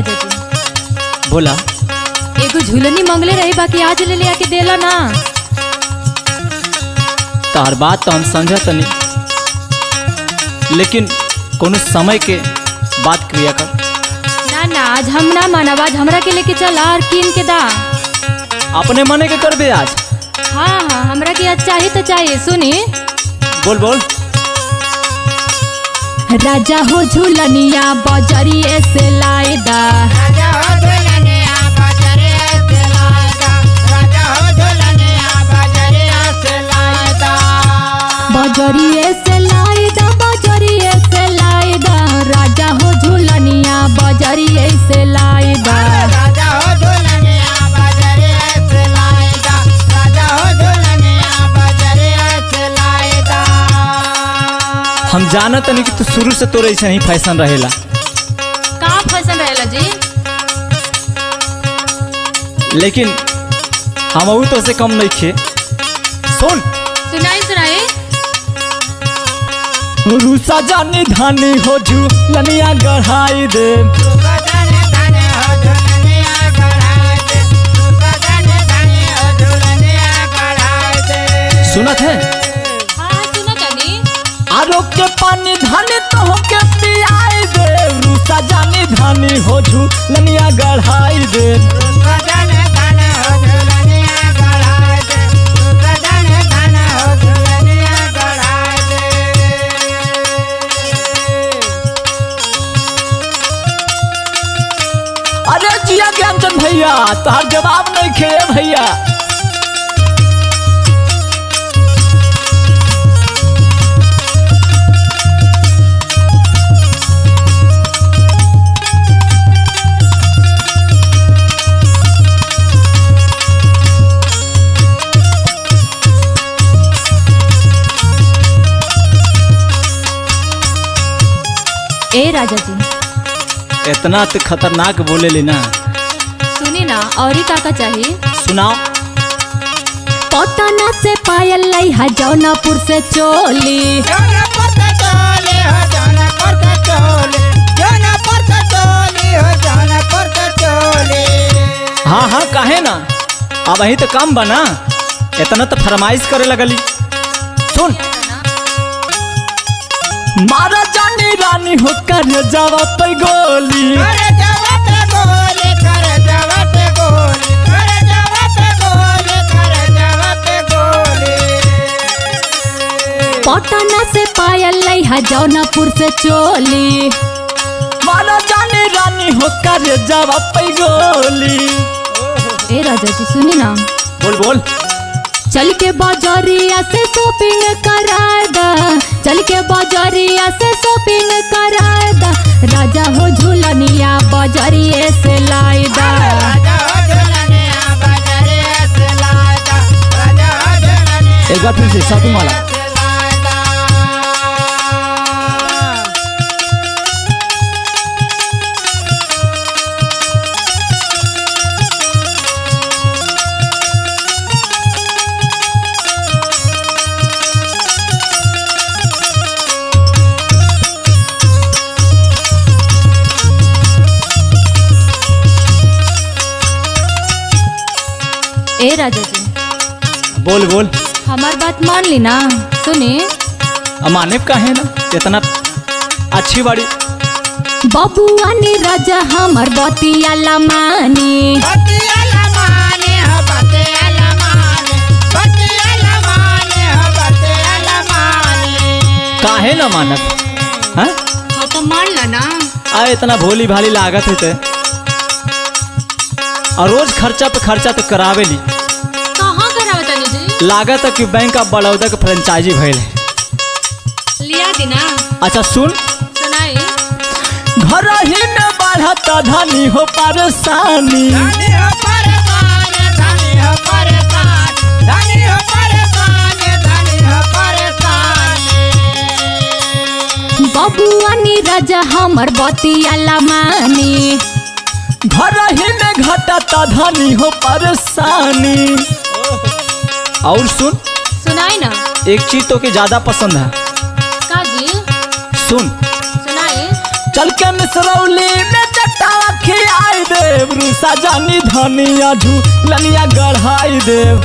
राजा जी बोला। एगो झूलनी मंगले रही बाकी आज ले लिया के देला ना। तार बात तो हम समझत नहीं, लेकिन कोनो समय के बात क्रिया कर। ना ना आज हम ना मानब, आज हमरा के लेके चला और कीन के दा। अपने मने के कर दे आज। हाँ हाँ हमरा के आज चाहिए तो चाहिए। सुनी बोल बोल। राजा हो झूलनिया बजरिए से लाएदा, राजा हो झूलनिया बजरिए से लाएदा, राजा हो झूलनिया बजरिए से लाएदा, बजरिए से लाएदा, बजरिए से लाएदा, राजा हो झूलनिया बजरिए से लाएदा। राजा हो झूलनिया बजरिए से लाएदा, राजा हो झूलनिया बजरिए से लाएदा। हम जानत नहीं कि तू शुरू से तोरे ऐसा ही फैशन रहेला। का फैशन रहेला जी? लेकिन हम तो से कम नहीं खे। सुन सुनाई सुनाई। रूसा जानी धानी हो झूलनिया गढ़ाई दे, रूसा जानी धानी हो झूलनिया गढ़ाई दे, रूसा जानी धानी हो झूलनिया गढ़ाई दे। सुनत है? हाँ सुनो तनी। आरोग के पानी धानी तो के पियाई दे, रूसा जानी धानी हो झूलनिया गढ़ाई दे। रूसा जानी धानी हो झूलनिया गढ़ाई दे, रूसा जानी धानी हो झूलनिया गढ़ाई दे। अरे जिया ज्ञानचंद भैया, तार जवाब नहीं खे भैया। ए राजा जी इतना तो खतरनाक बोले लेना। सुनी ना और ही काका चाहिए। सुनाओ। पटना से पायल लाई है जौनापुर से चोली, जौनापुर से चोली हो, जौनापुर से चोली, जौनापुर से चोली हो, जौनापुर से चोली। हाँ हाँ काहे ना, अब वही तो काम बना, इतना तो फरमाइश करे लगली। सुन। मारा जानी रानी हो कर जावा पे गोली, करे जवाब गोली, करे जवाब गोली, करे जवाब गोली, करे जवाब गोली। पटना से पायल लाई है जौनापुर से चोली, मारा जानी रानी हो कर जावा पे गोली। ए राजा जी सुनी ना। बोल बोल। चल के बाजारिया से शॉपिंग कराएदा, चल के बाजारिया से शॉपिंग कराएदा, राजा हो झूलनिया बाजारिए से लाएदा। राजा हो झूलनिया बजरिए से लाएदा, राजा हो झूलनिया एक बार फिर से शॉपिंग वाला। से लाएदा। ए राजा जी बोल बोल। हमार बात मान ली ना। सुनी माने काहे ना, इतना अच्छी बाड़ी। बबुआ नी राजा हमर बतिया लमानी, बतिया लमाने हो, बतिया लमाने, बतिया लमाने हो, बतिया लमाने। काहे ना मानत? हाँ हाँ तो मान ला ना। आ इतना भोली भाली लागत है ते, और रोज खर्चा पे खर्चा तो करावे ली। कहाँ करावे तनी जी? लागत है कि बैंक ऑफ बड़ौदा के फ्रेंचाइजी भइल है। लिया दी ना। अच्छा सुन। सुनाई। घर ही में बढ़ता धनी हो परेशानी, धनी हो परेशान, धनी हो परेशान, धनी हो परेशान, धनी हो परेशान। बबुआ नी राजा हमर बतिया लमानी, घर ही में घटता धनी हो परेशानी। और सुन, सुनाई ना। एक चीज तो के ज्यादा पसंद है। का जी? सुन। सुनाई। चल के मिसरौली में जटावा खियाई देव, रूसा जानी धनिया झूलनिया गढ़ाई देव।